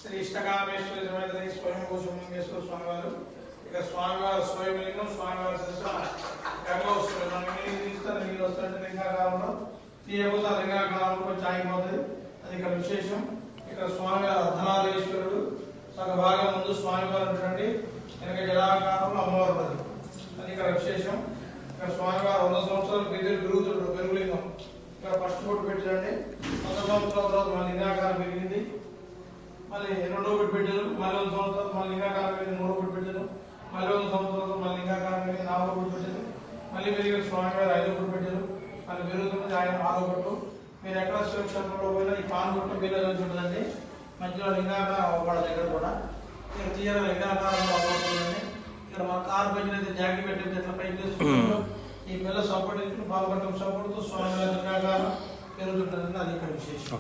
శ్రీ ఇష్టకామేశ్వరి సమేత స్వయంభూ సుమంగేశ్వర స్వామివారు ఇక్కడ స్వామివారి స్వయంలింగం స్వామివారి గంగా వస్తుంది. మనం నీళ్ళు తీస్తారు, నీళ్ళు వస్తుంటే లింగాకారంలో తీయబోతే ఆ లింగాకారంలో కొంచెం ఆగిపోతుంది. అది ఇక్కడ విశేషం. ఇక్కడ స్వామివారి అర్ధనారీశ్వరుడు సగ భాగం ముందు స్వామివారు ఉంటుందండి, వెనక జలాకారంలో అమ్మవారు ఉంటుంది. అది ఇక్కడ విశేషం. ఇక్కడ స్వామివారు 100 సంవత్సరాలు పెరుగుతుడు పెరుగులింగం. ఇక్కడ ఫస్ట్ బొట్టు పెట్టారండి. 100 సంవత్సరాల తర్వాత మన లింగాకారం పెరిగింది. మళ్ళీ 2వ బొట్టు పెట్టారు. మళ్ళీ 100 సంవత్సరాలు మన లింగాకారం పెరిగింది. 3వ బొట్టు పెట్టారు. మళ్ళీ 100 సంవత్సరాలు మన లింగాకారం పెరిగింది. 4వ బొట్టు పెట్టారు. మళ్ళీ పెరిగిన స్వామివారు 5వ బొట్టు పెట్టారు. మళ్ళీ పెరుగుతున్నది ఆయన 6వ బొట్టు. మీరు ఎక్కడ శివక్షేత్రంలో పోయినా ఈ పాన్ బొట్టు మీద ఉంటుందండి. మధ్యలో లింగాకారం అవ్వబడదు. దగ్గర కూడా ఇక్కడ తీయగా లింగాకారంలో అవ్వబడుతుందండి. ఇక్కడ మన కారు పైన జాకెట్ పెట్టేది ఎట్లా పైకి తీసుకుంటారు, ఈ పిల్ల సపోర్ట్ పాల్గొనడం సపోర్ట్తో స్వామివారి లింగాకారం పెరుగుతుంటుందండి. అది ఇక్కడ విశేషం.